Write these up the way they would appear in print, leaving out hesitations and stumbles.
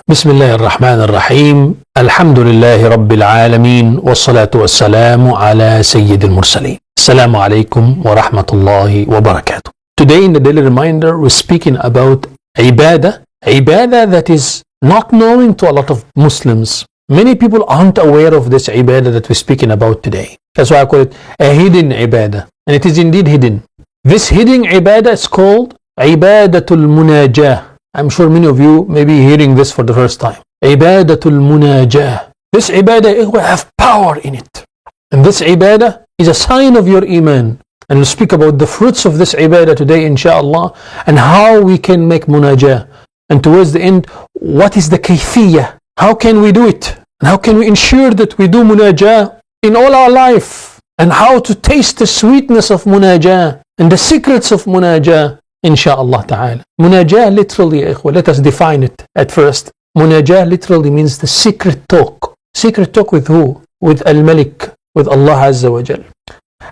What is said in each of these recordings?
بسم الله الرحمن الرحيم الحمد لله رب العالمين والصلاة والسلام على سيد المرسلين. Assalamu alaikum wa rahmatullahi wa barakatuh. Today in the daily reminder we're speaking about ibadah that is not known to a lot of Muslims. Many people aren't aware of this ibadah that we're speaking about today. That's why I call it a hidden ibadah, and it is indeed hidden. This hidden ibadah is called ibadatul munajah. I'm sure many of you may be hearing this for the first time. Ibadatul munajah. This ibadah will have power in it. And this ibadah is a sign of your iman. And we'll speak about the fruits of this ibadah today, inshallah, and how we can make munajah. And towards the end, what is the kayfiyah? How can we do it? And how can we ensure that we do munajah in all our life? And how to taste the sweetness of munajah and the secrets of munajah. Insha'Allah ta'ala. Munajah literally, let us define it at first. Munajah literally means the secret talk. Secret talk with who? With Al-Malik, with Allah Azza wa Jal.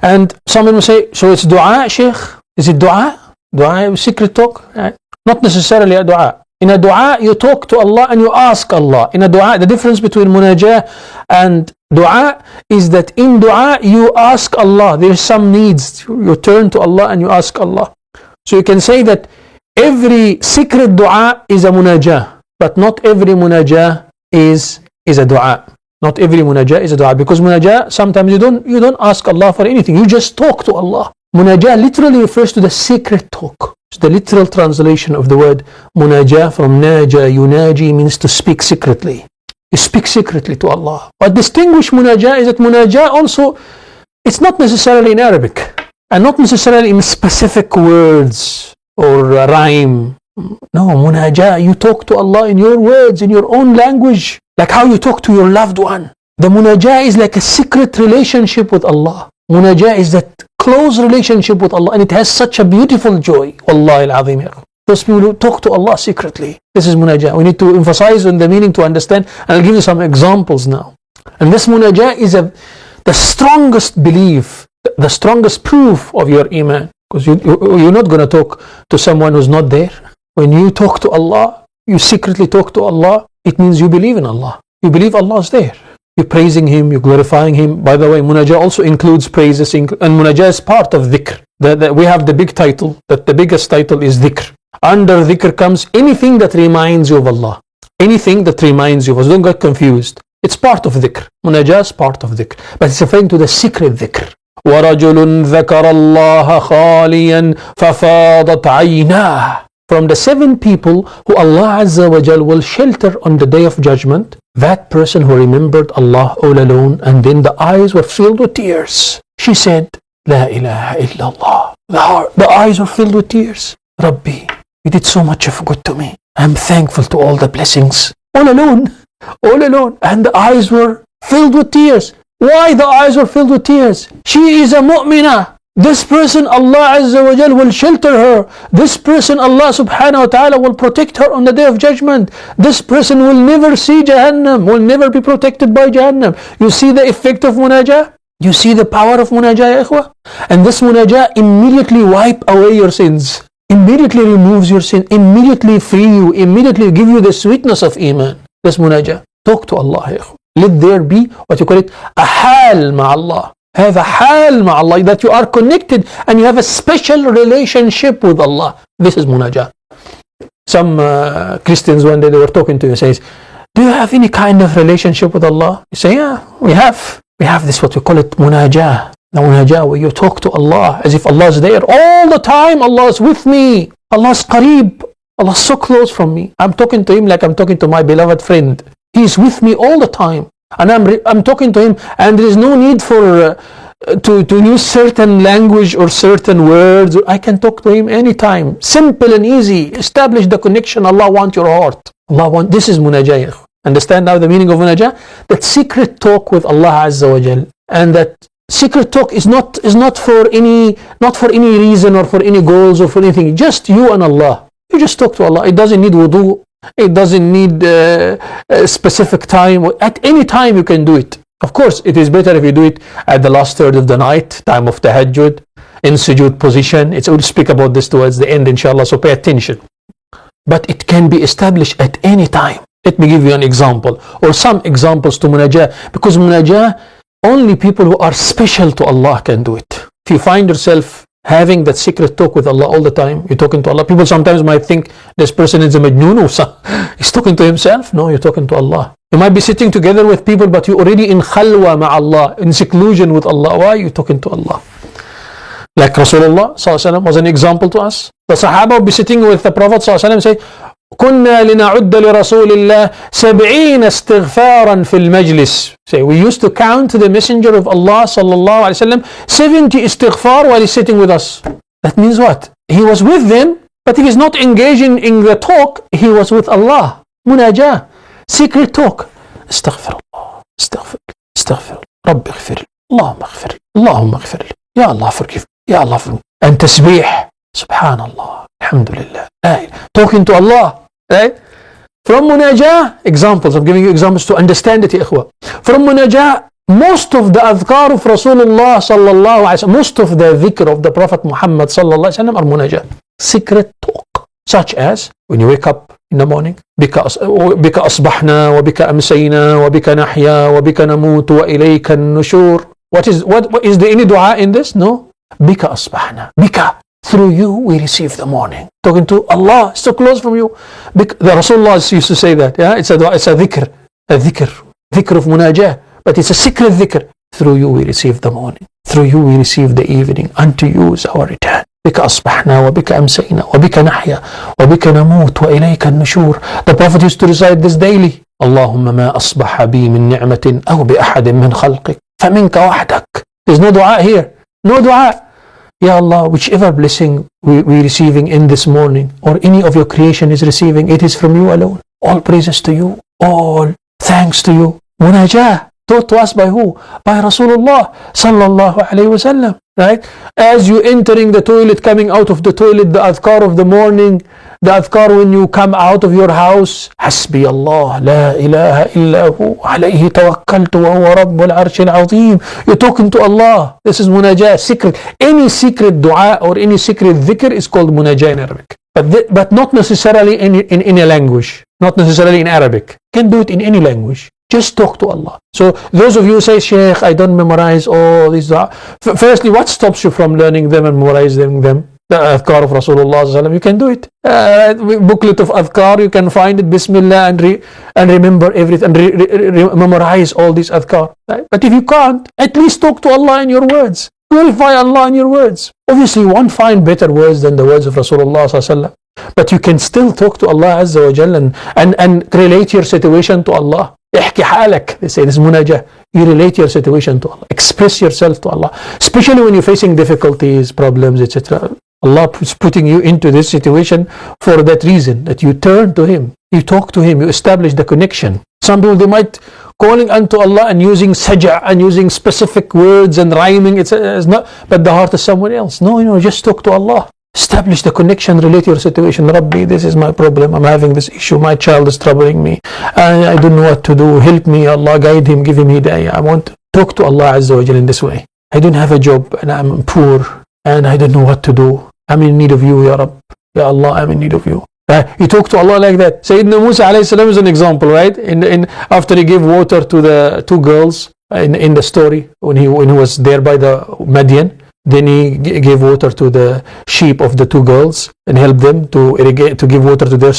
And someone will say, so it's dua, Sheikh? Is it dua? Dua, secret talk? Not necessarily a dua. In a dua, you talk to Allah and you ask Allah. In a dua, the difference between munajah and dua is that in dua, you ask Allah. There's some needs. You turn to Allah and you ask Allah. So you can say that every secret dua is a munajah, but not every munajah is a dua. Not every munajah is a dua, because munajah, sometimes you don't ask Allah for anything. You just talk to Allah. Munajah literally refers to the secret talk. It's the literal translation of the word munajah from naja, yunaji, means to speak secretly. You speak secretly to Allah. What distinguishes munajah is that munajah also, it's not necessarily in Arabic. And not necessarily in specific words or rhyme. No, munajah, you talk to Allah in your words, in your own language, like how you talk to your loved one. The munajah is like a secret relationship with Allah. Munajah is that close relationship with Allah, and it has such a beautiful joy. Wallahi al-azim. Those people who talk to Allah secretly. This is munajah. We need to emphasize on the meaning to understand, and I'll give you some examples now. And this munajah is the strongest belief, the strongest proof of your iman, because you're not going to talk to someone who's not there. When you talk to Allah, you secretly talk to Allah, it means you believe in Allah. You believe Allah is there. You're praising Him, you're glorifying Him. By the way, munajah also includes praises, and munajah is part of dhikr. We have the big title, that the biggest title is dhikr. Under dhikr comes anything that reminds you of Allah. Anything that reminds you of Allah. Don't get confused. It's part of dhikr. Munajah is part of dhikr, but it's referring to the secret dhikr. وَرَجُلٌ ذَكَرَ اللَّهَ خَالِيًا فَفَاضَتْ عَيْنَاهُ. From the 7 people who Allah Azza wa Jal will shelter on the day of judgment, that person who remembered Allah all alone, and then the eyes were filled with tears. She said, La ilaha illallah. The eyes were filled with tears. Rabbi, you did so much of good to me. I'm thankful to all the blessings. All alone. And the eyes were filled with tears. Why the eyes were filled with tears? She is a mu'minah. This person, Allah Azza wa Jal will shelter her. This person, Allah subhanahu wa ta'ala will protect her on the day of judgment. This person will never see Jahannam, will never be protected by Jahannam. You see the effect of munajah? You see the power of munajah, ya ikhwah? And this munajah immediately wipe away your sins. Immediately removes your sin. Immediately free you. Immediately give you the sweetness of iman. This munajah. Talk to Allah, ya ikhwah. Let there be what you call it a hal ma'Allah. Have a hal ma'Allah, that you are connected and you have a special relationship with Allah. This is munajah. Some Christians one day they were talking to you, says, do you have any kind of relationship with Allah? You say, yeah, we have. We have this, what we call it munajah. The munajah where you talk to Allah as if Allah is there all the time. Allah is with me. Allah is qareeb. Allah is so close from me. I'm talking to Him like I'm talking to my beloved friend. He is with me all the time, and I'm talking to Him, and there is no need for to use certain language or certain words. I can talk to Him anytime. Simple and easy. Establish the connection. Allah wants your heart. This is munajah. Understand now the meaning of munajah? That secret talk with Allah Azza wa Jal, and that secret talk is not for any reason or for any goals or for anything. Just you and Allah. You just talk to Allah. It doesn't need wudu. It doesn't need a specific time. At any time you can do it. Of course, it is better if you do it at the last third of the night, time of tahajjud, in sujood position. We'll speak about this towards the end, inshallah, so pay attention. But it can be established at any time. Let me give you an example or some examples to munajah, because munajah, only people who are special to Allah can do it. If you find yourself having that secret talk with Allah all the time, you're talking to Allah. People sometimes might think this person is a majnoon or he's talking to himself. No, you're talking to Allah. You might be sitting together with people, but you're already in khalwa ma'Allah, in seclusion with Allah. Why are you talking to Allah? Like Rasulullah ﷺ was an example to us. The Sahaba would be sitting with the Prophet ﷺ and say, كنا لنعد لرسول الله 70 استغفارا في المجلس. Say, we used to count the Messenger of Allah sallallahu alaihi wasallam 70 istighfar while he's sitting with us. That means what? He was with them, but if he's not engaging in the talk, he was with Allah. Munajah, secret talk. استغفر الله, استغفر, استغفر, رب اغفر لي, اللهم اغفر لي, اللهم اغفر لي, يا الله forgive me, يا الله forgive me. And tasbih, subhanallah, alhamdulillah, talking to Allah, right? From munajah, examples, I'm giving you examples to understand it, ikhwa. From munajah, most of the adhkar of Rasulullah sallallahu alaihi wasallam, most of the dhikr of the Prophet Muhammad sallallahu alaihi wasallam are munajah, secret talk, such as when you wake up in the morning, بك أصبحنا وبك أمسينا وبك نحيا وبك نموت وإليك النشور. What is there any dua in this? No. بك أصبحنا, بك, through you we receive the morning. Talking to Allah, so close from you. The Rasulullah used to say that. Yeah, it's a dhikr, dhikr of munajah, but it's a secret dhikr. Through you we receive the morning, through you we receive the evening, unto you is our return. بك أصبحنا وبك أمسينا وبك نحيا وبك نموت وإليك النشور. The Prophet used to recite this daily. اللهم ما أصبح بي من نعمة أو بأحد من خلقك فمنك وحدك. There's no dua here, no dua. Ya Allah, whichever blessing we're receiving in this morning, or any of your creation is receiving, it is from you alone. All praises to you, all thanks to you. Munajah, taught to us by who? By Rasulullah sallallahu alayhi wasallam. Right? As you entering the toilet, coming out of the toilet, the adhkar of the morning, the adhkar when you come out of your house, حسبي الله لا إله إلا هو عليه توكلت وهو رب العرش العظيم. You're talking to Allah. This is munajah, secret. Any secret dua or any secret dhikr is called munajah in Arabic. But not necessarily in a language. Not necessarily in Arabic. You can do it in any language. Just talk to Allah. So those of you who say, Shaykh, I don't memorize all these dua. Firstly, what stops you from learning them and memorizing them? The adhkar of Rasulullah, you can do it. Booklet of adhkar, you can find it, Bismillah, and remember everything, and memorize all these adhkar. Right? But if you can't, at least talk to Allah in your words. Glorify Allah in your words. Obviously, you won't find better words than the words of Rasulullah, but you can still talk to Allah Azza wa Jal and relate your situation to Allah. احكي حالك. They say this is munajah. You relate your situation to Allah. Express yourself to Allah. Especially when you're facing difficulties, problems, etc. Allah is putting you into this situation for that reason, that you turn to Him, you talk to Him, you establish the connection. Some people, they might calling unto Allah and using saj'a and using specific words and rhyming, it's not, but the heart is someone else. No, just talk to Allah. Establish the connection, relate your situation. Rabbi, this is my problem. I'm having this issue. My child is troubling me. I don't know what to do. Help me, Allah. Guide him. Give him hidayah. I want to talk to Allah Azza wa Jal in this way. I don't have a job and I'm poor and I don't know what to do. I'm in need of you, Ya Rabb. Ya Allah, I'm in need of you. You talk to Allah like that. Sayyidina Musa alayhi salam is an example, right? After he gave water to the two girls in the story, when he was there by the Madian, then he gave water to the sheep of the two girls and helped them to irrigate, to give water to their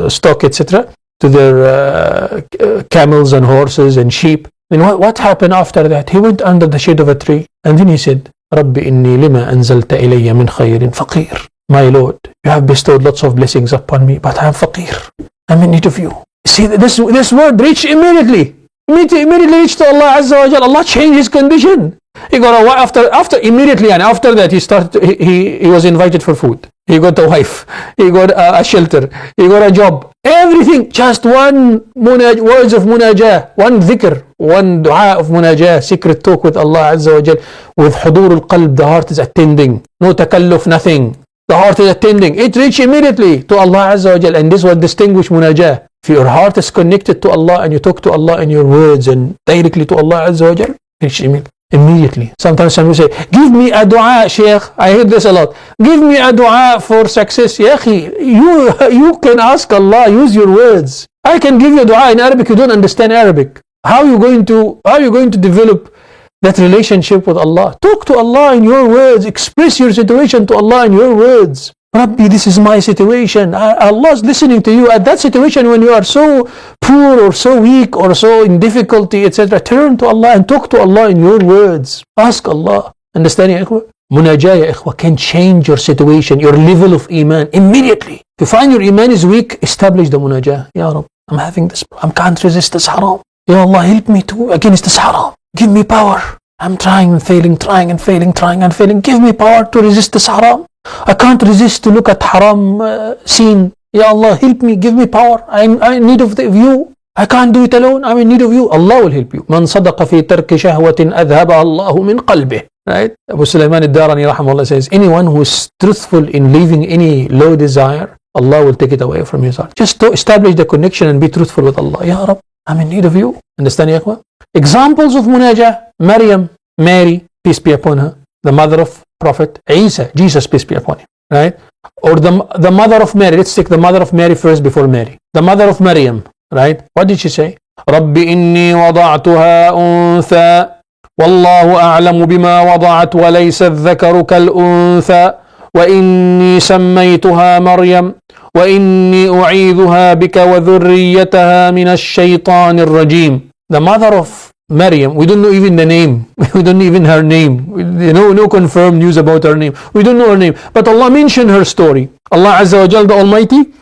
stock, etc., to their camels and horses and sheep. Then what happened after that? He went under the shade of a tree and then he said, Rabbi inni lima anzalta ilayya min khayrin faqir. My Lord, you have bestowed lots of blessings upon me, but I am faqir. I'm in need of you. See, this word reached immediately reached to Allah Azza wa Jal. Allah changed his condition. He got a wife after immediately, and after that he was invited for food. He got a wife, he got a shelter, he got a job, everything. Just one words of munajah, one dhikr, one dua of munajah, secret talk with Allah Azza wa Jal. With hudur al-qalb, the heart is attending. No takalluf, nothing. The heart is attending. It reached immediately to Allah Azza wa Jal, and this will distinguish munajah. If your heart is connected to Allah and you talk to Allah in your words and directly to Allah Azza wa Jal, reach immediately. Sometimes some people say, give me a dua, Shaykh. I hear this a lot. Give me a dua for success. Ya akhi, you can ask Allah, use your words. I can give you dua in Arabic, you don't understand Arabic. How are you going to develop that relationship with Allah? Talk to Allah in your words. Express your situation to Allah in your words. Rabbi, this is my situation. Allah is listening to you. At that situation when you are so poor or so weak or so in difficulty, etc., turn to Allah and talk to Allah in your words. Ask Allah. Understand, ya ikhwa? Munajah, ya ikhwa, can change your situation, your level of iman immediately. If you find your iman is weak, establish the munajah. Ya Rab, I'm having this, I can't resist this haram. Ya Allah, help me to against this haram. Give me power. I'm trying and failing, trying and failing, trying and failing. Give me power to resist this haram. I can't resist to look at haram scene. Ya Allah, help me, give me power. I'm in need of you. I can't do it alone. I'm in need of you. Allah will help you. Man sadaqa fi tarki shahwatin adhaba Allahu min qalbih. Right? Abu Sulaiman al-Darani rahimahullah says, anyone who is truthful in leaving any low desire, Allah will take it away from his heart. Just to establish the connection and be truthful with Allah. Ya Rab, I'm in need of you. Understand, ya ikhwan? Examples of munajah: Maryam, Mary, peace be upon her, the mother of Prophet Isa, Jesus, peace be upon him, right? Or the mother of Mary. Let's take the mother of Mary first before Mary. The mother of Maryam, right? What did she say? Rabbi inni wada'tuha untha wallahu a'lamu bima wada'at wa laysa adh-dhakaru kal-untha wa inni sammaytuha Maryam wa inni u'idhuha bika wa dhurriyyataha min ash-shaytanir rajim. The mother of Maryam, we don't know even the name. We don't know even her name. No confirmed news about her name. We don't know her name. But Allah mentioned her story. Allah Azza wa Jal, the Almighty,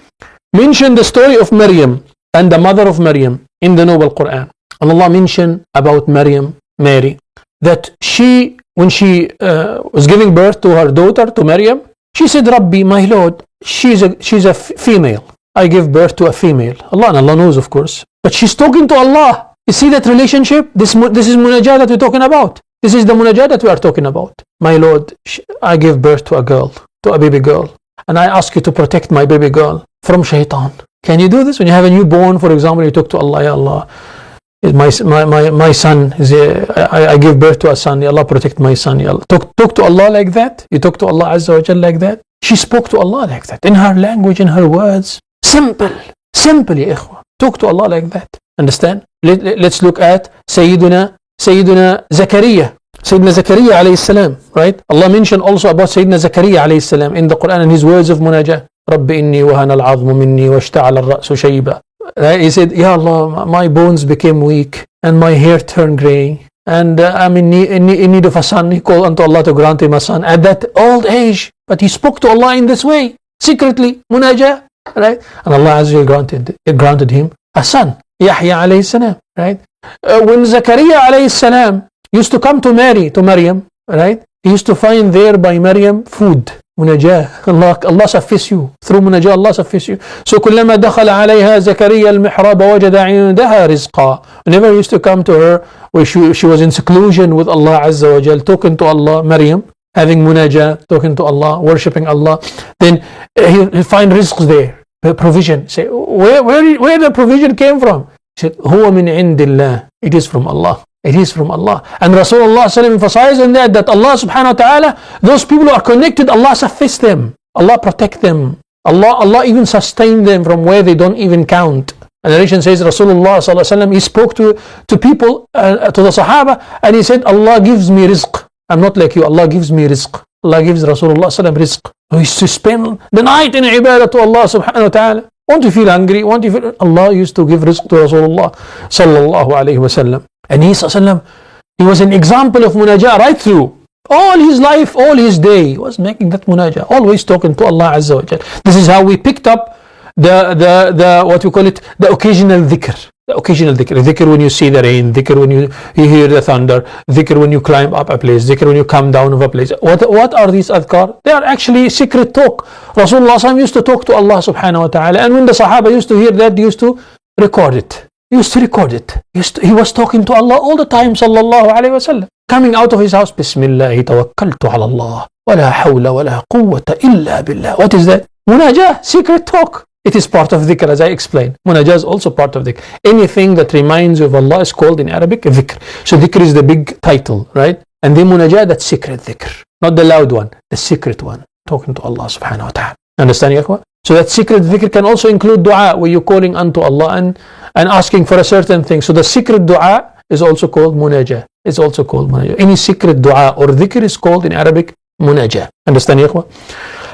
mentioned the story of Maryam and the mother of Maryam in the Noble Qur'an. And Allah mentioned about Maryam, Mary, that when she was giving birth to her daughter, to Maryam, she said, Rabbi, my Lord, she's a female. I give birth to a female. Allah knows, of course. But she's talking to Allah. You see that relationship? This is munajah that we're talking about. This is the munajah that we are talking about. My Lord, I give birth to a girl, to a baby girl, and I ask you to protect my baby girl from shaitan. Can you do this? When you have a newborn, for example, you talk to Allah, Ya Allah, my son, I give birth to a son, Ya Allah, protect my son, Ya Allah. Talk to Allah like that. You talk to Allah Azza wa Jal like that. She spoke to Allah like that, in her language, in her words. Simple, ya ikhwa. Talk to Allah like that. Understand? Let's look at Sayyiduna Zakaria. Sayyidina Zakaria alayhi salam, right? Allah mentioned also about Sayyidina Zakaria alayhi salam in the Quran and his words of munajah. Rabbi inni wahana al-'azmu minni washta'ala ar-ra'su shayba. He said, Ya Allah, my bones became weak and my hair turned grey and I'm in need of a son. He called unto Allah to grant him a son at that old age. But he spoke to Allah in this way, secretly, munajah, right? And Allah Azza wa Jal granted him a son, Yahya alayhi salam, right? When Zakaria alayhi salam used to come to Maryam, right? He used to find there by Maryam food. Munajah. Allah suffice you. Through munajah, Allah suffice you. So كلما دخل عليها زكريا المحراب وجد عندها رزقا. Whenever he used to come to her, where she was in seclusion with Allah Azza wa Jal, talking to Allah, Maryam, having munajah, talking to Allah, worshipping Allah, then he'll find rizqs there. Provision. Say, where the provision came from? He said, huwa min indillah. It is from Allah. It is from Allah. And Rasulullah emphasized on that Allah subhanahu wa ta'ala, those people who are connected, Allah suffice them. Allah protect them. Allah even sustain them from where they don't even count. And the narration says Rasulullah he spoke to people, to the Sahaba, and he said, Allah gives me rizq. I'm not like you. Allah gives me rizq. Allah gives Rasulullah rizq. He used to spend the night in ibadah to Allah subhanahu wa ta'ala. Want to feel hungry? Allah used to give rizq to Rasulullah sallallahu alayhi wa sallam. And he was an example of munajah right through. All his life, all his day, he was making that munajah, always talking to Allah Azza wa Jal. This is how we picked up the what we call it, the occasional dhikr. The occasional dhikr. Dhikr when you see the rain, dhikr when you hear the thunder, dhikr when you climb up a place, dhikr when you come down of a place. What are these adhkar? They are actually secret talk. Rasulullah used to talk to Allah subhanahu wa ta'ala, and when the Sahaba used to hear that, they used to record it. He was talking to Allah all the time, sallallahu alayhi wa sallam. Coming out of his house, Bismillahi tawakkaltu ala Allah, wa la hawla wa la quwwata illa billah. What is that? Munajah, secret talk. It is part of dhikr, as I explained. Munajah is also part of dhikr. Anything that reminds you of Allah is called in Arabic dhikr. So dhikr is the big title, right? And then munajah, that's secret dhikr. Not the loud one, the secret one. Talking to Allah subhanahu wa ta'ala. Understand, ya ikhwa? So that secret dhikr can also include dua, where you're calling unto Allah and asking for a certain thing. So the secret dua is also called munajah. It's also called munajah. Any secret dua or dhikr is called in Arabic munajah. Understand, ya ikhwa?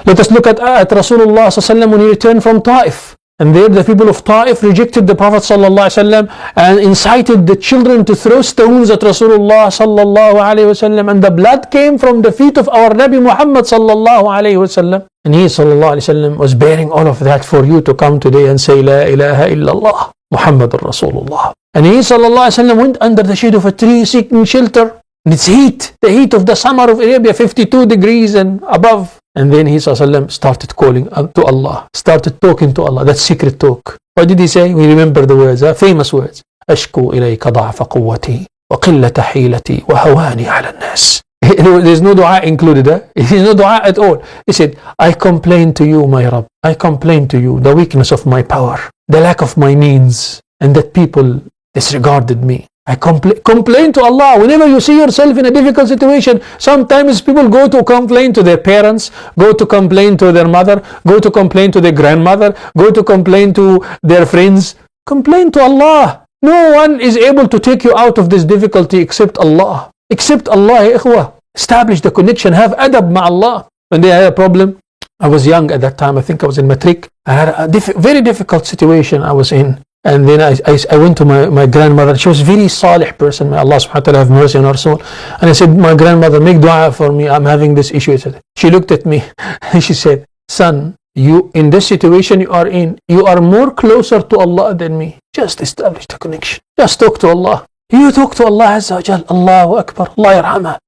Let us look at Rasulullah when he returned from Ta'if. And there the people of Ta'if rejected the Prophet ﷺ and incited the children to throw stones at Rasulullah ﷺ, and the blood came from the feet of our Nabi Muhammad ﷺ. And he ﷺ was bearing all of that for you to come today and say La ilaha illallah Muhammadur Rasulullah. And he ﷺ went under the shade of a tree seeking shelter. And it's heat, the heat of the summer of Arabia, 52 degrees and above. And then he ﷺ started calling to Allah, started talking to Allah. That's secret talk. What did he say? We remember the words, famous words. أشكو إليك ضعف قوتي وقلة حيلتي وهواني على الناس. There's no dua included. There's no dua at all. He said, I complain to you, my Rabb. I complain to you the weakness of my power, the lack of my means, and that people disregarded me. I complain to Allah. Whenever you see yourself in a difficult situation, sometimes people go to complain to their parents, go to complain to their mother, go to complain to their grandmother, go to complain to their friends. Complain to Allah. No one is able to take you out of this difficulty except Allah. Except Allah, ya ikhwah. Establish the connection. Have adab ma Allah. When they had a problem, I was young at that time. I think I was in matric. I had a very difficult situation I was in. And then I went to my grandmother. She was a very salih person. May Allah subhanahu wa ta'ala have mercy on her soul. And I said, my grandmother, make dua for me. I'm having this issue. She looked at me and she said, son, you in this situation you are in, you are more closer to Allah than me. Just establish the connection. Just talk to Allah. You talk to Allah Azza wa Jal. Allahu Akbar. Allah yarhamah.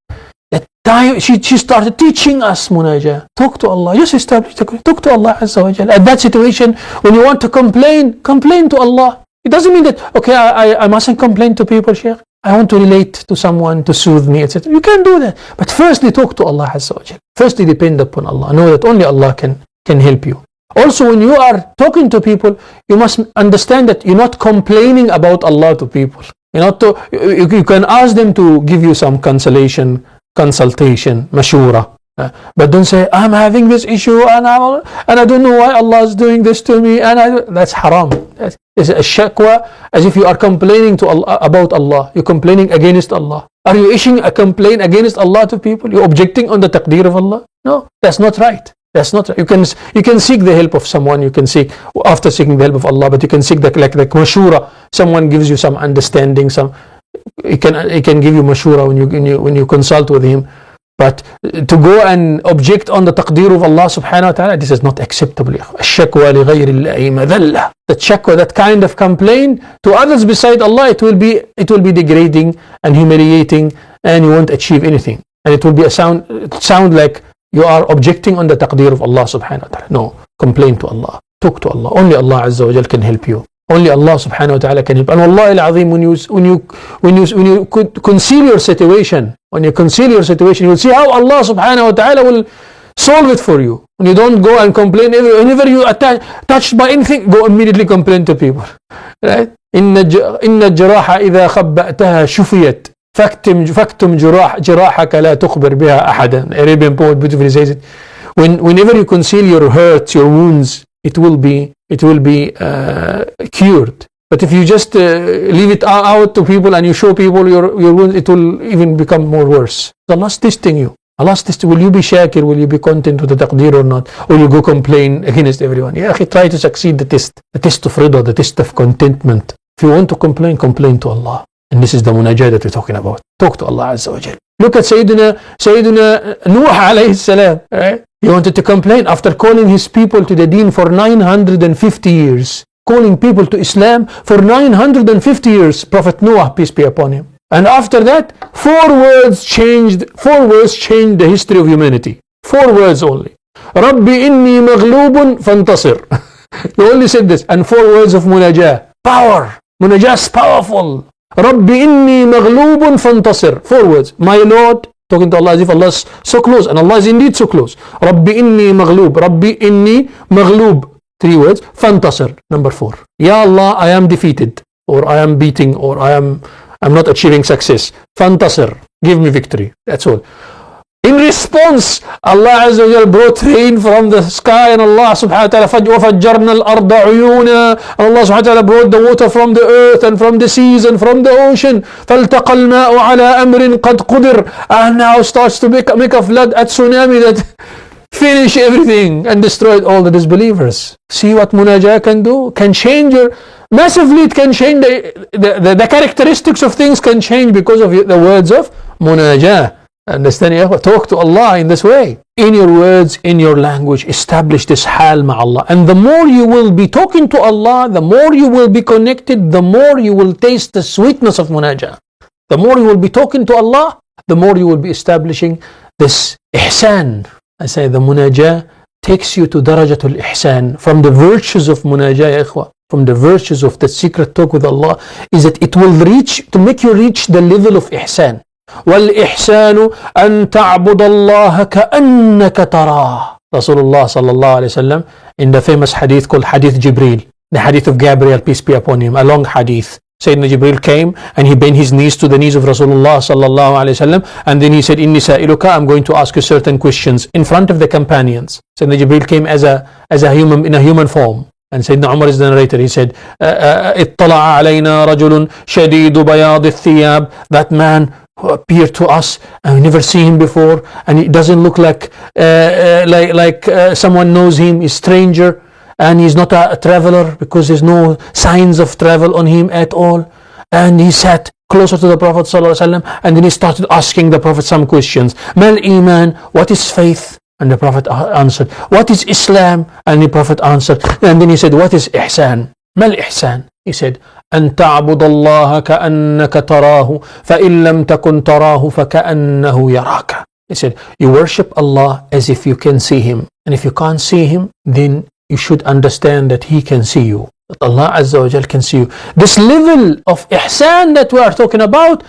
That time she started teaching us munajah. Talk to Allah. Just establish the connection. Talk to Allah Azza wa Jal. At that situation, when you want to complain to Allah. It doesn't mean that, okay, I mustn't complain to people, Sheikh. I want to relate to someone to soothe me, etc. You can do that. But firstly, talk to Allah Azza wa Jal. Firstly, depend upon Allah. Know that only Allah can help you. Also, when you are talking to people, you must understand that you're not complaining about Allah to people. You can ask them to give you some consolation, consultation, mashura. But don't say, I'm having this issue and I don't know why Allah is doing this to me. That's haram. It's a shakwa, as if you are complaining to Allah about Allah. You're complaining against Allah. Are you issuing a complaint against Allah to people? You're objecting on the taqdeer of Allah? No, that's not right. That's not right. You can seek the help of someone. You can seek, after seeking the help of Allah, but you can seek the mashura. Someone gives you some understanding. He can give you mashura when you consult with him. But to go and object on the taqdeer of Allah subhanahu wa ta'ala, this is not acceptable. الشكوى لغير الله مذلة. That shakwa, that kind of complaint to others beside Allah, it will be degrading and humiliating, and you won't achieve anything. And it will be sound like you are objecting on the taqdeer of Allah subhanahu wa ta'ala. No, complain to Allah. Talk to Allah. Only Allah Azza wa Jal can help you. Only Allah subhanahu wa ta'ala can help. And wallahi al-azim, when you conceal your situation, you will see how Allah subhanahu wa ta'ala will solve it for you. When you don't go and complain, whenever you are touched by anything, go immediately complain to people. Right? إن الجراح إذا خبأتها شفيت فاكتم جراحك لا تخبر بها أحدا. Arabian poet beautifully says it. Whenever you conceal your hurts, your wounds, it will be cured. But if you just leave it out to people and you show people your wounds, it will even become more worse. Allah's testing you. Allah's testing. Will you be shakir? Will you be content with the taqdeer or not? Or you go complain against everyone? Yeah, try to succeed the test of rida, the test of contentment. If you want to complain to Allah. And this is the munajah that we're talking about. Talk to Allah Azza wa Jal. Look at Sayyidina Nuh alayhi salam. Right? He wanted to complain after calling his people to the Deen for 950 years. Calling people to Islam for 950 years. Prophet Noah, peace be upon him. And after that, 4 words changed the history of humanity. 4 words only. Rabbi inni maghlubun fantasir. He only said this. And 4 words of munajah. Power. Munajah is powerful. Rabbi inni maghlubun fantasir. 4 words. My Lord, talking to Allah as if Allah is so close, and Allah is indeed so close. Rabbi inni maghlub. Rabbi inni maghlub. 3 words. Fantasir. Number 4. Ya Allah, I am defeated, or I am beating, or I'm not achieving success. Fantasir. Give me victory. That's all. In response, Allah Azza wa Jal brought rain from the sky, and Allah subhanahu wa ta'ala وَفَجَّرْنَا الْأَرْضَ عُيُونًا, and Allah subhanahu wa ta'ala brought the water from the earth and from the seas and from the ocean. فَالْتَقَى الْمَاءُ عَلَى أَمْرٍ قَدْ قُدِرٍ, and now starts to make a flood, a tsunami that finish everything and destroyed all the disbelievers. See what munajah can do? Can change your, massively it can change the characteristics of things can change because of the words of munajah. Understand? Talk to Allah in this way. In your words, in your language, establish this hal ma Allah. And the more you will be talking to Allah, the more you will be connected, the more you will taste the sweetness of munajah. The more you will be talking to Allah, the more you will be establishing this ihsan. I say the munajah takes you to darajatul ihsan. From the virtues of munajah, ya ikhwa, from the virtues of the secret talk with Allah, is that it will reach, to make you reach the level of ihsan. وَالْإِحْسَانُ أَن تَعْبُدَ اللَّهَ كَأَنَّكَ تَرَاهُ. Rasulullah sallallahu alayhi wa sallam, in the famous hadith called Hadith Jibreel, the hadith of Gabriel, peace be upon him, a long hadith. Sayyidina Jibreel came and he bent his knees to the knees of Rasulullah sallallahu alayhi wa sallam, and then he said, Inni sa'iluka, I'm going to ask you certain questions in front of the companions. Sayyidina Jibreel came as a human, in a human form. And Sayyidina Umar is the narrator. He said, اطلع علينا رجل شديد بياض الثياب. That man who appeared to us, and we never seen him before, and he doesn't look like someone knows him. He's stranger, and he's not a traveler, because there's no signs of travel on him at all. And he sat closer to the Prophet ﷺ, and then he started asking the Prophet some questions. Mal iman, what is faith? And the Prophet answered, what is Islam? And the Prophet answered, and then he said, what is ihsan? Mal ihsan? He said, أن تعبد الله كأنك تراه فإن لم تكن تراه فكأنه يراك. He said, you worship Allah as if you can see Him. And if you can't see Him, then you should understand that He can see you. That Allah Azza wa Jal can see you. This level of ihsan that we are talking about,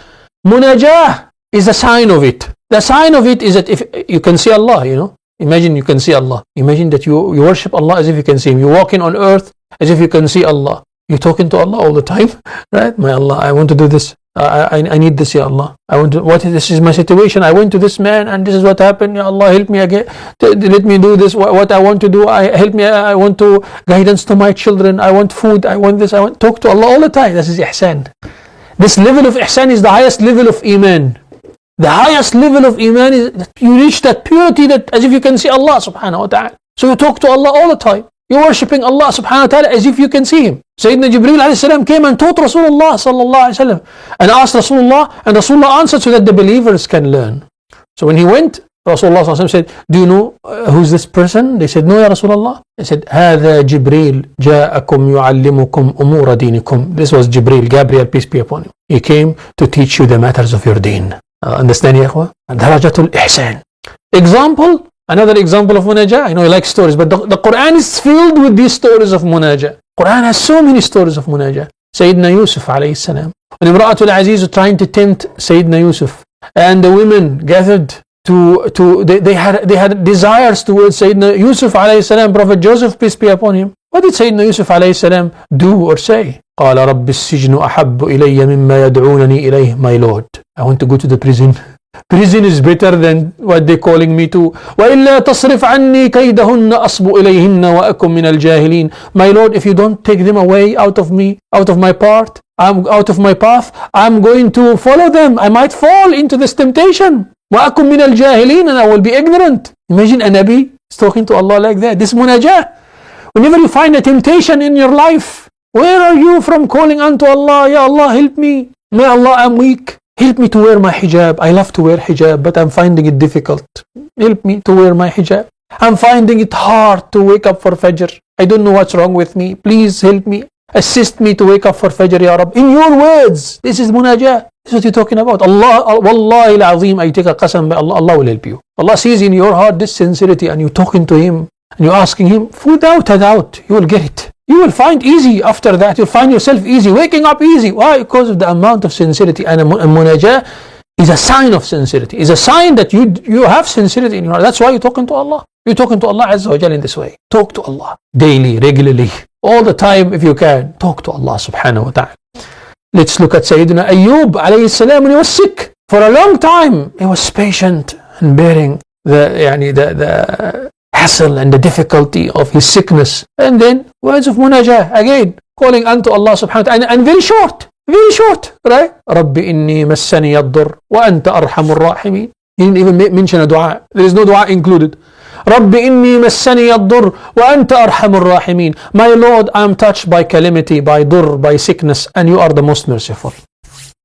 munajah is a sign of it. The sign of it is that if you can see Allah, you know. Imagine you can see Allah. Imagine that you worship Allah as if you can see Him. You're walking on earth as if you can see Allah. You're talking to Allah all the time, right? My Allah, I want to do this. I need this, Ya Allah. This is my situation. I went to this man and this is what happened. Ya Allah, help me again. Let me do this. What I want to do. Help me. I want to guidance to my children. I want food. I want this. I want talk to Allah all the time. This is ihsan. This level of ihsan is the highest level of iman. The highest level of iman is that you reach that purity that as if you can see Allah subhanahu wa ta'ala. So you talk to Allah all the time. You're worshipping Allah subhanahu wa ta'ala as if you can see Him. Sayyidina Jibreel alayhi salam came and taught Rasulullah sallallahu alayhi wa sallam, and asked Rasulullah, and Rasulullah answered so that the believers can learn. So when he went, Rasulullah sallallahu alayhi wa sallam said, do you know who's this person? They said, no, Ya Rasulullah. They said, هذا جبريل جاءكم يعلمكم أمور دينكم. This was Jibreel, Gabriel, peace be upon him. He came to teach you the matters of your deen. Understand, ya ikhwa? Darajatul ihsan. Example, another example of munajah. I know you like stories, but the Qur'an is filled with these stories of munajah. Quran has so many stories of munajah. Sayyidina Yusuf alayhi salam. When Imra'atul Aziz was trying to tempt Sayyidina Yusuf, and the women gathered they had desires towards Sayyidina Yusuf alayhi salam, Prophet Joseph, peace be upon him. What did Sayyidina Yusuf alayhi salam do or say? قال رب السجن أحب إلي مما يدعونني إليه. My Lord, I want to go to the prison. Prison is better than what they're calling me to. وَإِلَّا تَصْرِفْ عَنِّي كَيْدَهُنَّ أَصْبُ إِلَيْهِنَّ وَأَكُمْ مِنَ الْجَاهِلِينَ. My Lord, if you don't take them away out of me, out of my path, I'm going to follow them. I might fall into this temptation. وَأَكُمْ مِنَ الْجَاهِلِينَ, and I will be ignorant. Imagine a Nabi is talking to Allah like that. This munajah. Whenever you find a temptation in your life, where are you from calling unto Allah? Ya Allah, help me. May Allah, I'm weak. Help me to wear my hijab. I love to wear hijab, but I'm finding it difficult. Help me to wear my hijab. I'm finding it hard to wake up for Fajr. I don't know what's wrong with me. Please help me. Assist me to wake up for Fajr, Ya Rab. In your words, this is munajah. This is what you're talking about. Allah, Wallahi al-Azim, I take a qasam by Allah, Allah will help you. Allah sees in your heart this sincerity, and you're talking to Him, and you're asking Him, without a doubt, you will get it. You will find easy after that. You'll find yourself easy, waking up easy. Why? Because of the amount of sincerity. And a munajah is a sign of sincerity. It's a sign that you have sincerity in your heart. That's why you're talking to Allah. You're talking to Allah Azza wa Jal in this way. Talk to Allah daily, regularly, all the time if you can. Talk to Allah subhanahu wa ta'ala. Let's look at Sayyidina Ayyub alayhi salam when he was sick. For a long time, he was patient. and bearing the hassle and the difficulty of his sickness. And then words of munajah, again, calling unto Allah subhanahu wa ta'ala, and very short, right? Rabbi inni massani ad-dur wa anta arhamur rahimin. He didn't even mention a dua. There is no dua included. Rabbi inni massani ad-dur wa anta arhamur rahimin. My Lord, I am touched by calamity, by dur, by sickness, and you are the most merciful.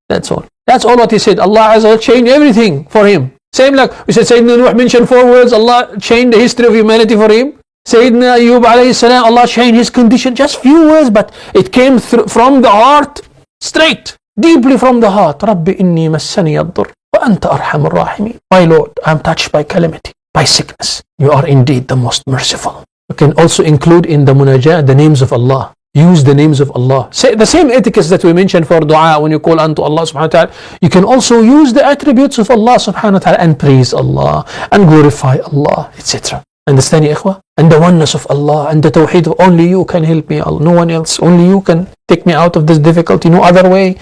That's all. That's all what he said. Allah Azza wa Jalla changed everything for him. Same like we said, Sayyidina Nuh mentioned 4 words, Allah changed the history of humanity for him. Sayyidina Ayyub alayhi salam, Allah changed his condition. Just few words, but it came from the heart, straight, deeply from the heart. Rabbi inni massani ad-dur wa anta arhamur rahimin. My Lord, I am touched by calamity, by sickness. You are indeed the most merciful. You can also include in the munajah the names of Allah. Use the names of Allah. Say the same etiquettes that we mentioned for dua when you call unto Allah subhanahu wa ta'ala. You can also use the attributes of Allah subhanahu wa ta'ala and praise Allah and glorify Allah, etc. Understand, ya ikhwa? And the oneness of Allah and the tawheed of only you can help me, Allah. No one else. Only you can take me out of this difficulty. No other way.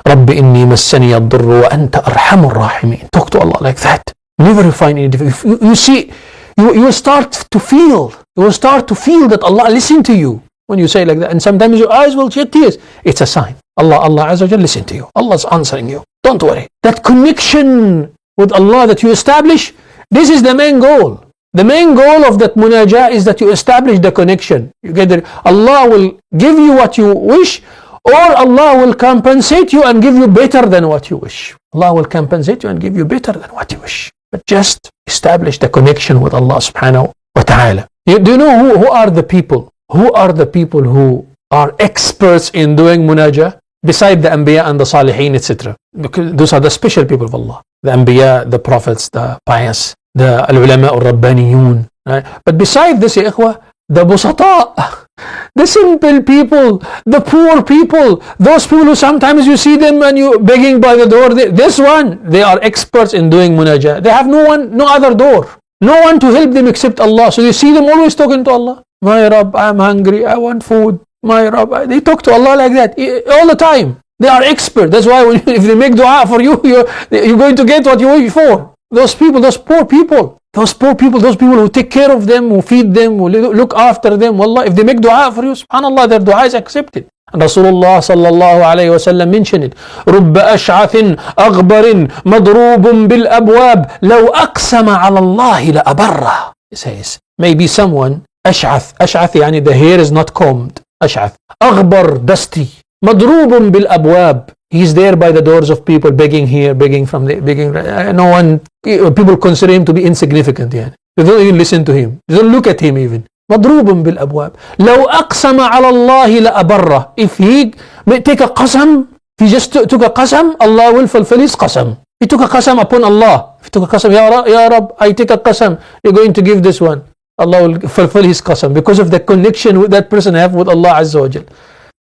Rabbi inni massani ad-durru wa anta arhamur rahimin. Talk to Allah like that. Never you find any difficulty. You see, you will start to feel that Allah listen to you. When you say like that, and sometimes your eyes will shed tears, it's a sign. Allah Azza wa Jalla listen to you. Allah's answering you. Don't worry. That connection with Allah that you establish, this is the main goal. The main goal of that munajah is that you establish the connection. You get it? Allah will give you what you wish, or Allah will compensate you and give you better than what you wish. Allah will compensate you and give you better than what you wish. But just establish the connection with Allah subhanahu wa ta'ala. Do you know who are the people? Who are the people who are experts in doing munajah beside the Anbiya and the Salihin, etc.? Because those are the special people of Allah. The Anbiya, the prophets, the pious, the Al-Ulama Al-Rabbaniyun. Right? But beside this, ya ikhwa, the busata, the simple people, the poor people, those people who sometimes you see them and you begging by the door, they are experts in doing munajah. They have no other door. No one to help them except Allah. So you see them always talking to Allah. My Rabb, I'm hungry, I want food. My Rabb, they talk to Allah like that all the time. They are expert. That's why if they make dua for you, you're going to get what you wish for. Those people, those poor people who take care of them, who feed them, who look after them. Wallah, if they make dua for you, subhanallah, their dua is accepted. And Rasulullah sallallahu alayhi wa sallam mentioned it. رُبَّ أَشْعَثٍ أَغْبَرٍ مَضْرُوبٌ بِالْأَبْوَابِ لَوْ أَقْسَمَ عَلَى اللَّهِ لَأَبَرَّهُ. It says, maybe someone, أشعث yani the hair is not combed. أشعث. أغبر, dusty. مضروب بالأبواب. He's there by the doors of people, begging here, begging from there, begging. No one, people consider him to be insignificant. Yeah. They don't even listen to him. They don't look at him even. مضروب بالأبواب. لو أقسم على الله لأبره. If he may take a qasam, if he just took a qasam, Allah will fulfill his qasam. He took a qasam upon Allah. If he took a qasam, Ya Rab, I take a qasam, you're going to give this one. Allah will fulfill his qasam because of the connection that person have with Allah Azza wa Jal.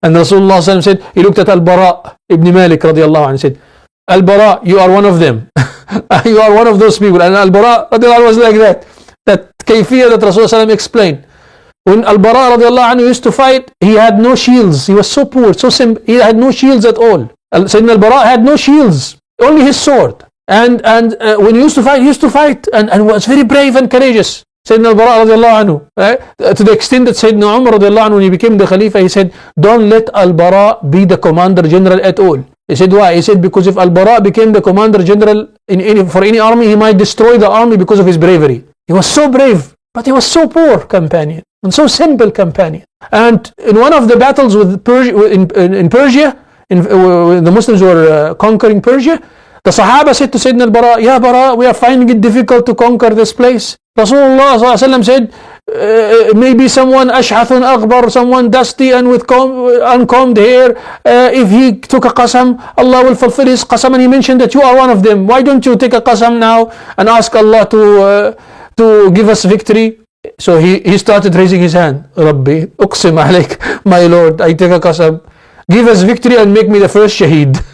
And Rasulullah said, he looked at Al-Bara ibn Malik radiallahu anhu and said, Al-Bara, you are one of them. You are one of those people. And Al-Bara radiallahu anhu was like that. That kayfiyah that Rasulullah explained. When Al-Bara radiallahu anhu used to fight, he had no shields. He was so poor, so simple. He had no shields at all. Sayyidina Al-Bara had no shields, only his sword. And when he used to fight and was very brave and courageous. Sayyidina Al-Bara radiallahu anhu, right? To the extent that Sayyidina Umar radiallahu anhu, when he became the Khalifa, he said, don't let Al-Bara be the commander general at all. He said, why? He said, because if Al-Bara became the commander general for any army, he might destroy the army because of his bravery. He was so brave, but he was so poor companion, and so simple companion. And in one of the battles with in Persia, when the Muslims were conquering Persia, the Sahaba said to Sayyidina Al-Bara, Ya Bara, we are finding it difficult to conquer this place. Rasulullah said, maybe someone ash'athun aghbar, someone dusty and with uncombed hair, if he took a qasam, Allah will fulfill his qasam. And he mentioned that you are one of them. Why don't you take a qasam now and ask Allah to give us victory? So he started raising his hand. Rabbi, uqsim alayk, my Lord, I take a qasam. Give us victory and make me the first shaheed.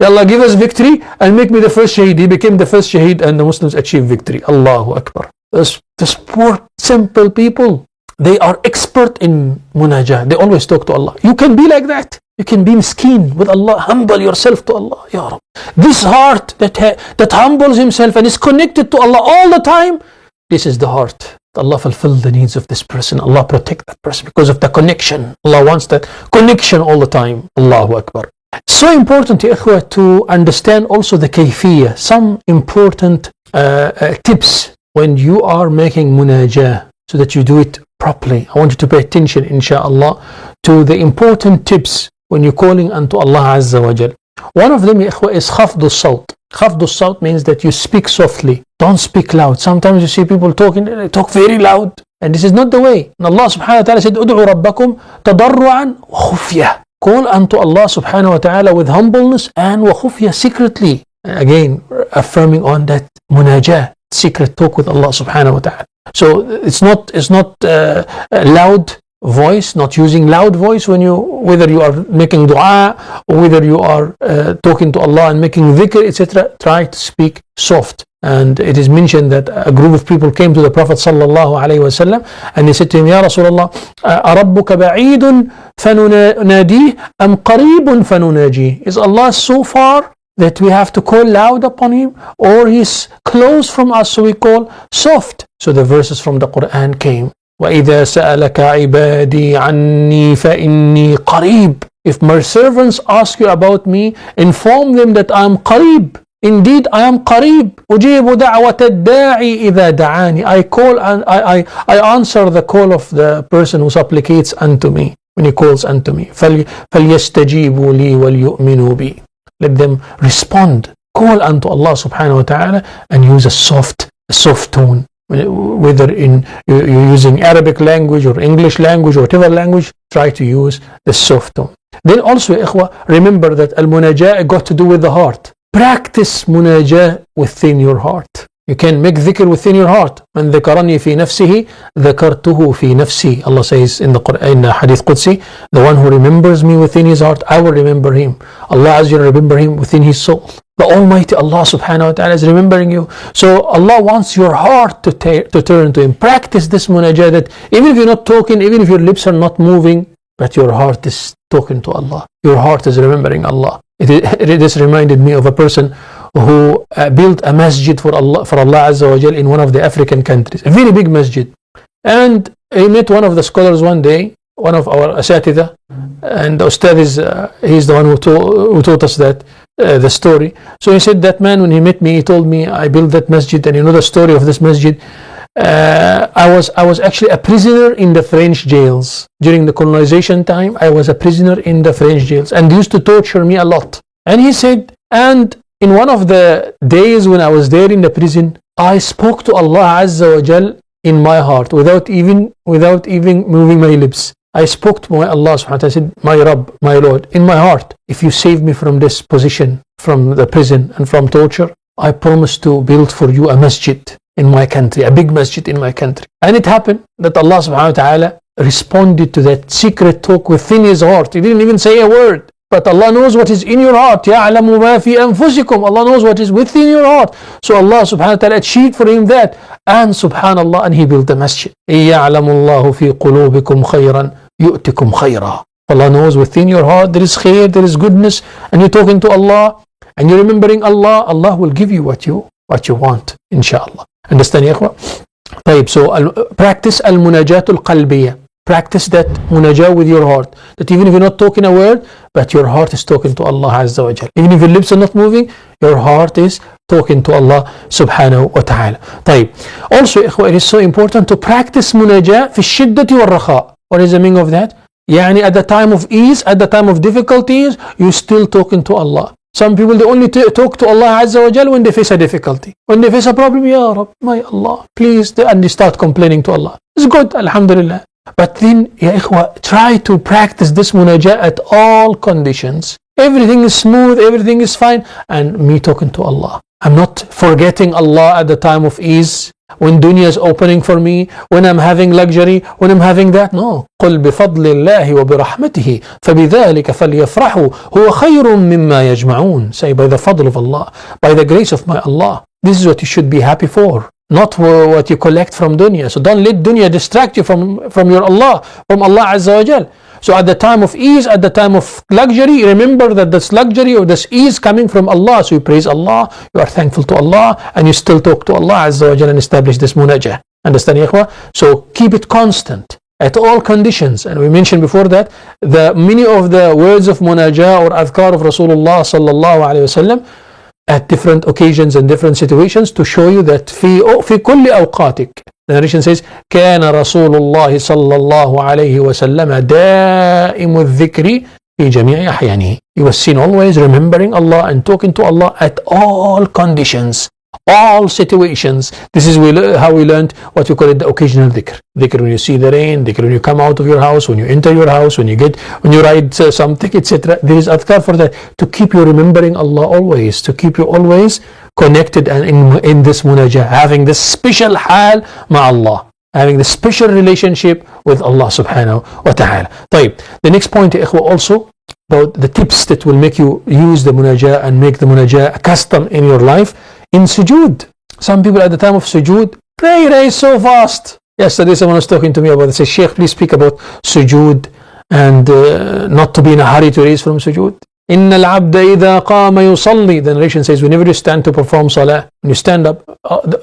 Allah, give us victory and make me the first shaheed. He became the first shaheed and the Muslims achieved victory. Allahu Akbar. Those poor, simple people, they are expert in munajah. They always talk to Allah. You can be like that. You can be miskeen with Allah. Humble yourself to Allah. Ya Rab. This heart that humbles himself and is connected to Allah all the time, this is the heart. Allah fulfill the needs of this person. Allah protect that person because of the connection. Allah wants that connection all the time. Allahu Akbar. So important, ya ikhwah, to understand also the kayfiyah, some important tips when you are making munajah, so that you do it properly. I want you to pay attention, inshallah, to the important tips when you're calling unto Allah Azza wa Jal. One of them, ya ikhwah, is khafdu sawt. Khafdu sawt means that you speak softly. Don't speak loud. Sometimes you see people talking, they talk very loud. And this is not the way. And Allah subhanahu wa ta'ala said, Ud'u rabbakum tadarru'an wa khufyah. Call unto Allah subhanahu wa ta'ala with humbleness and wa khufyah, secretly. Again, affirming on that munajah, secret talk with Allah subhanahu wa ta'ala. So it's not loud voice, not using loud voice whether you are making dua or whether you are talking to Allah and making dhikr, etc. Try to speak soft. And it is mentioned that a group of people came to the Prophet sallallahu alaihi wasallam and they said to him, Ya Rasulullah, أَرَبُّكَ بَعِيدٌ فَنُنَادِيهِ أَمْ قَرِيبٌ فَنُنَاجِيهِ? Is Allah so far that we have to call loud upon him, or he's close from us so we call soft? So the verses from the Qur'an came. وَإِذَا سَأَلَكَ عِبَادِي عَنِّي فَإِنِّي قَرِيبٌ. If my servants ask you about me, inform them that I am qareeb. Indeed, I am qareeb. أُجِيبُ دَعْوَةَ الدَّاعِ إِذَا دَعَانِ. I call and I answer the call of the person who supplicates unto me, when he calls unto me. فَلْيَسْتَجِيبُوا لِي وَلْيُؤْمِنُوا بِي. Let them respond. Call unto Allah subhanahu wa ta'ala and use a soft tone. Whether you're using Arabic language or English language or whatever language, try to use the soft tone. Then also, ikhwah, remember that al-munajah got to do with the heart. Practice munajah within your heart. You can make dhikr within your heart. Man dhakarani fi nafsihi, dhakartuhu fi nafsi. Allah says in the Qur'an, in the Hadith Qudsi, the one who remembers me within his heart, I will remember him. Allah Azza wa remember him within his soul. The Almighty Allah subhanahu wa ta'ala is remembering you. So Allah wants your heart to turn to him. Practice this munajah, that even if you're not talking, even if your lips are not moving, but your heart is talking to Allah. Your heart is remembering Allah. It just reminded me of a person who built a masjid for Allah Azza wa Jal in one of the African countries, a very big masjid. And he met one of the scholars one day, one of our asatidha, and the ustad he's the one who taught us that the story. So he said, that man, when he met me, he told me, I built that masjid, and you know the story of this masjid. I was actually a prisoner in the French jails during the colonization time. I was a prisoner in the French jails, and they used to torture me a lot. And he said, and in one of the days when I was there in the prison, I spoke to Allah Azza wa Jal in my heart without even moving my lips. I spoke to my Allah subhanahu wa ta'ala. I said, my Rabb, my Lord, in my heart, if you save me from this position, from the prison and from torture, I promise to build for you a masjid in my country, a big masjid in my country. And it happened that Allah subhanahu wa ta'ala responded to that secret talk within his heart. He didn't even say a word. But Allah knows what is in your heart. يَعْلَمُ مَا فِي أَنفُسِكُمْ. Allah knows what is within your heart. So Allah subhanahu wa ta'ala achieved for him that. And subhanallah, and he built the masjid. يَعْلَمُ اللَّهُ فِي قُلُوبِكُمْ خَيْرًا يُؤْتِكُمْ خَيْرًا. Allah knows within your heart there is khair, there is goodness, and you're talking to Allah, and you're remembering Allah, Allah will give you what you want, inshallah. Understand, ya ikhwa? طيب, so practice al-munajatul qalbiyah. Practice that munajah with your heart. That even if you're not talking a word, but your heart is talking to Allah Azza wa Jal. Even if your lips are not moving, your heart is talking to Allah subhanahu wa ta'ala. طيب. Also, ikhwa, it is so important to practice munajah fi shiddati wal rakha. What is the meaning of that? Yani at the time of ease, at the time of difficulties, you're still talking to Allah. Some people, they only talk to Allah Azza wa Jal when they face a difficulty. When they face a problem, Ya Rab, my Allah, please, and they start complaining to Allah. It's good, alhamdulillah. But then, ya ikhwa, try to practice this munajah at all conditions. Everything is smooth, everything is fine, and me talking to Allah. I'm not forgetting Allah at the time of ease, when dunya is opening for me, when I'm having luxury, when I'm having that. No. قُلْ بِفَضْلِ اللَّهِ وَبِرَحْمَتِهِ فَبِذَلِكَ فَلْيَفْرَحُوا هُوَ خَيْرٌ مِمَّا يَجْمَعُونَ. Say, by the fadl of Allah, by the grace of my Allah, this is what you should be happy for. Not what you collect from dunya. So don't let dunya distract you from your Allah, from Allah Azza wa Jal. So at the time of ease, at the time of luxury, remember that this luxury or this ease coming from Allah. So you praise Allah, you are thankful to Allah, and you still talk to Allah Azza wa Jalla and establish this munajah. Understand, ikhwa? So keep it constant at all conditions. And we mentioned before that many of the words of munajah or adhkar of Rasulullah sallallahu alayhi wasallam at different occasions and different situations to show you that في كل أوقاتك. The narration says كان رسول الله صلى الله عليه وسلم دائم الذكر في جميع أحيانه. He was seen always remembering Allah and talking to Allah at all conditions, all situations. This is how we learned what we call it the occasional dhikr. Dhikr when you see the rain, dhikr when you come out of your house, when you enter your house, when you ride something, etc. There is adhkar for that, to keep you remembering Allah always, to keep you always connected and in this munajah, having this special hal ma'Allah, having this special relationship with Allah subhanahu wa ta'ala. طيب, the next point, ikhwa, also about the tips that will make you use the munajah and make the munajah a custom in your life. In sujood, some people at the time of sujood raise so fast. Yesterday someone was talking to me about it. Say, Sheikh, please speak about sujood and not to be in a hurry to raise from sujood. إن العبد إذا قام يصلي. The narration says, whenever you stand to perform salah, when you stand up,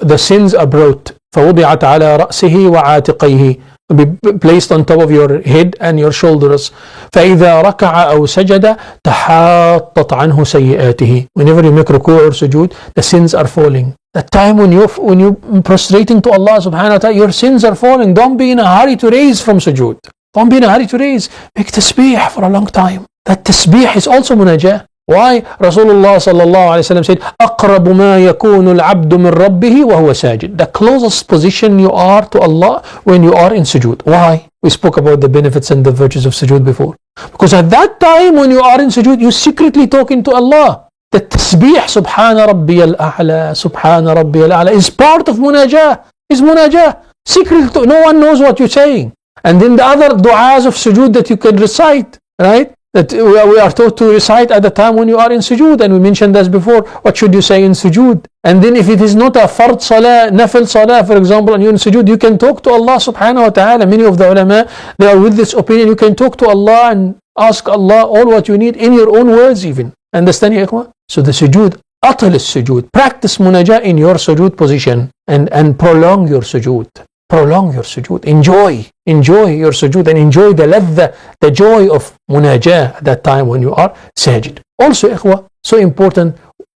the sins are brought. فوضعت على رأسه وعاتقيه, be placed on top of your head and your shoulders. فإذا ركع أو سجد تحاطت عنه سيئاته. Whenever you make ruku' or sujood, the sins are falling. The time when you prostrating to Allah subhanahu wa ta'ala, your sins are falling. Don't be in a hurry to raise from sujood. Don't be in a hurry to raise. Make tasbih for a long time. That tasbih is also munajah. Why? Rasulullah sallallahu alayhi wa sallam said, أقرب ما يكون العبد من ربه وهو ساجد. The closest position you are to Allah when you are in sujood. Why? We spoke about the benefits and the virtues of sujood before. Because at that time when you are in sujood, you secretly talking to Allah. The tasbih, Subhana Rabbi al-A'la, Subhana Rabbi al-A'la, is part of munajah. Is munajah. Secret, no one knows what you're saying. And then the other du'as of sujood that you can recite, right? That we are taught to recite at the time when you are in sujood, and we mentioned this before. What should you say in sujood? And then if it is not a fard salah, nafil salah, for example, and you're in sujood, you can talk to Allah subhanahu wa ta'ala. Many of the ulama, they are with this opinion. You can talk to Allah and ask Allah all what you need in your own words even. Understand, ya ikhwan? So the sujood, atal sujood, practice munajah in your sujood position and prolong your sujood. Prolong your sujood. Enjoy your sujood and enjoy the ladha, the joy of munajah at that time when you are sajid. Also, ikhwa, so important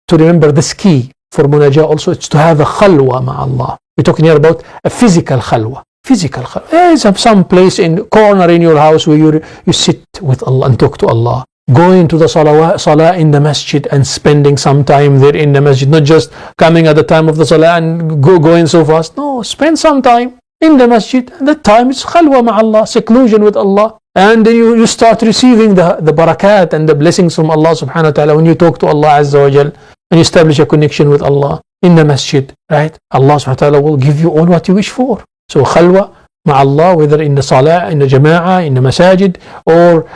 to remember this key for munajah also, it's to have a khalwa ma'Allah. We're talking here about a physical khalwa. Physical khalwa. There is some place in corner in your house where you sit with Allah and talk to Allah. Going to the salah in the masjid and spending some time there in the masjid, not just coming at the time of the salah and going so fast. No, spend some time in the masjid. That time is khalwa ma'Allah, seclusion with Allah. And then you start receiving the barakat and the blessings from Allah subhanahu wa ta'ala when you talk to Allah Azza wa Jal and you establish a connection with Allah in the masjid, right? Allah subhanahu wa ta'ala will give you all what you wish for. So khalwa ma'Allah, whether in the salah, in the jama'ah, in the masajid, or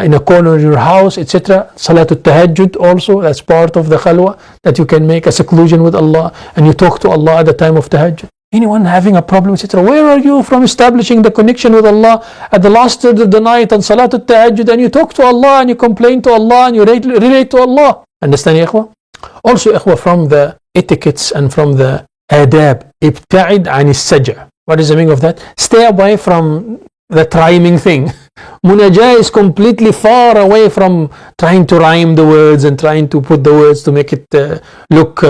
in a corner of your house, etc. Salatul tahajjud also, that's part of the khalwa, that you can make a seclusion with Allah and you talk to Allah at the time of tahajjud. Anyone having a problem, etc., where are you from establishing the connection with Allah at the last third of the night on Salatul Tahajjud, and you talk to Allah and you complain to Allah and you relate to Allah? Understand, ya ikhwa? Also, ikhwa, from the etiquettes and from the adab, ibta'id an as-saj'a. What is the meaning of that? Stay away from the rhyming thing. Munajah is completely far away from trying to rhyme the words and trying to put the words to make it look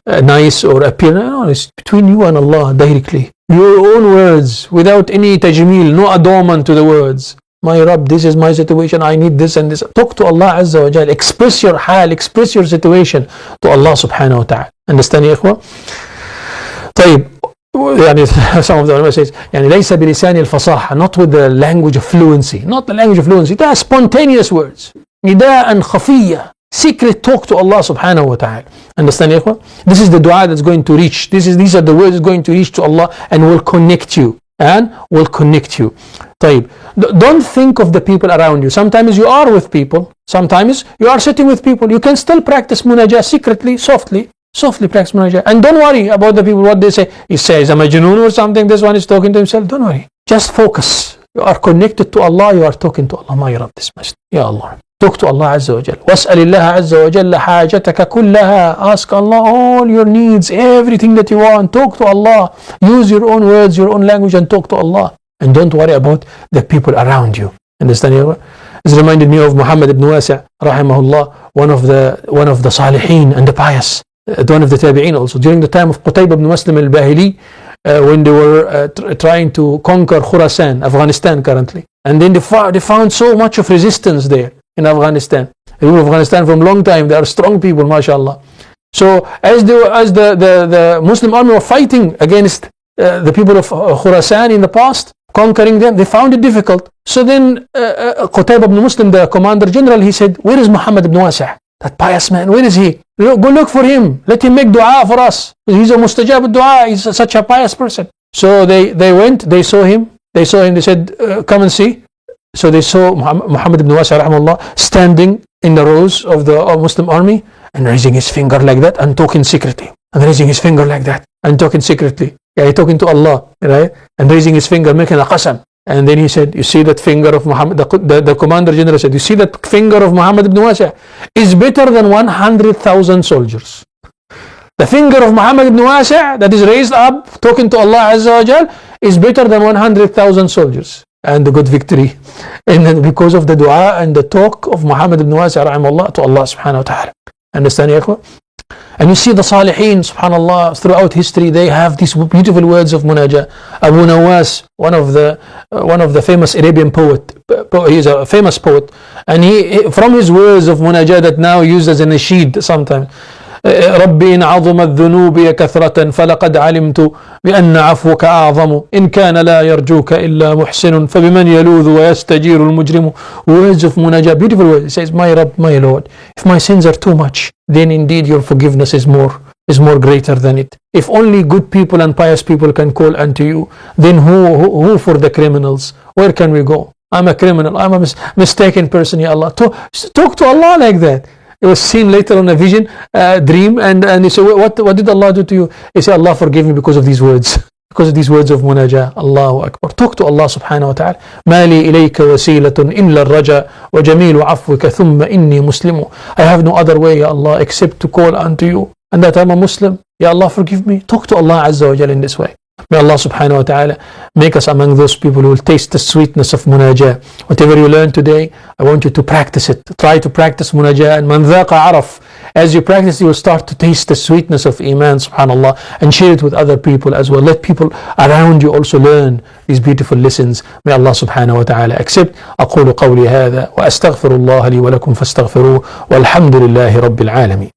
nice or appear. No, it's between you and Allah directly. Your own words, without any tajmeel, no adornment to the words. My Rabb, this is my situation, I need this and this. Talk to Allah Azza wa Jal. Express your hal, express your situation to Allah subhanahu wa ta'ala. Understand, ya ikhwa? طيب. يعني some of the ulama says يعني ليس بلسان الفصاحة, not with the language of fluency, not the language of fluency. They are spontaneous words. نداء خفية, secret talk to Allah subhanahu wa ta'ala. Understand, ya ikhwan? This is the dua that's going to reach. These are the words going to reach to Allah and will connect you. طيب, don't think of the people around you. Sometimes you are with people. Sometimes you are sitting with people. You can still practice munajah secretly, softly practice munajah. And don't worry about the people, what they say. He says, am I majnoon or something? This one is talking to himself. Don't worry. Just focus. You are connected to Allah, you are talking to Allah. My Rabb, this masjid. Ya Allah. Talk to Allah Azza wa Jal. وَاسْأَلِ اللَّهَ عَزَّ وَجَلَّ حَاجَتَكَ كُلَّهَا. Ask Allah all your needs, everything that you want. Talk to Allah. Use your own words, your own language, and talk to Allah. And don't worry about the people around you. Understand? This reminded me of Muhammad ibn Wasi', rahimahullah, one of the Salihin and the pious, one of the Tabi'een also. During the time of Qutayb ibn Muslim al-Bahili, when they were trying to conquer Khurasan, Afghanistan currently. And then they found so much of resistance there in Afghanistan. The people of Afghanistan from a long time, they are strong people, mashallah. So as the Muslim army were fighting against the people of Khurasan in the past, conquering them, they found it difficult. So then Qutayb ibn Muslim, the commander general, he said, where is Muhammad ibn Wasi'? That pious man, where is he? Go look for him. Let him make dua for us. He's a mustajab dua. He's such a pious person. So they went, they saw him, they said, come and see. So they saw Muhammad ibn Wasi' rahimahullah standing in the rows of the Muslim army and raising his finger like that and talking secretly. And raising his finger like that and talking secretly. Yeah, he's talking to Allah, right? And raising his finger, making a qasam. And then he said, you see that finger of Muhammad, the commander general said, you see that finger of Muhammad ibn Wasi' is better than 100,000 soldiers. The finger of Muhammad ibn Wasi' that is raised up, talking to Allah Azza wa Jal, is better than 100,000 soldiers. And the good victory. And because of the dua and the talk of Muhammad ibn Wasi' rahimahullah to Allah subhanahu wa ta'ala. Understand, ya ikhwan? And you see the Salihin, subhanallah, throughout history, they have these beautiful words of munajah. Abu Nawas, one of the famous Arabian poet, he's a famous poet, and he from his words of munajah that now used as a nasheed sometimes. ربي إن عظمت ذنوبي كثرة فلقد علمت بأن عفوك أعظم إن كان لا يرجوك إلا محسن فبمن يلوذ ويستجير المجرم. Words of munajah, beautiful words. He says, my Rabb, my Lord, if my sins are too much, then indeed your forgiveness is more greater than it. If only good people and pious people can call unto you, then who for the criminals? Where can we go? I'm a criminal, I'm a mistaken person, Ya Allah. Talk to Allah like that. It was seen later on a vision, dream, and he said, what did Allah do to you? He said, Allah forgive me because of these words. Because of these words of munajah. Allahu Akbar. Talk to Allah subhanahu wa ta'ala. ما لي إليك وسيلة إلا الرجاء وجميل عفوك ثم إني مسلم. I have no other way, Ya Allah, except to call unto you, and that I'm a Muslim. Ya Allah, forgive me. Talk to Allah Azza wa Jalla in this way. May Allah subhanahu wa ta'ala make us among those people who will taste the sweetness of munajah. Whatever you learn today, I want you to practice it. Try to practice munajah. And man dhaqa araf. As you practice, you will start to taste the sweetness of iman, subhanallah, and share it with other people as well. Let people around you also learn these beautiful lessons. May Allah subhanahu wa ta'ala accept. أقول قولي هذا وأستغفر الله لي ولكم فاستغفروه والحمد لله رب العالمين.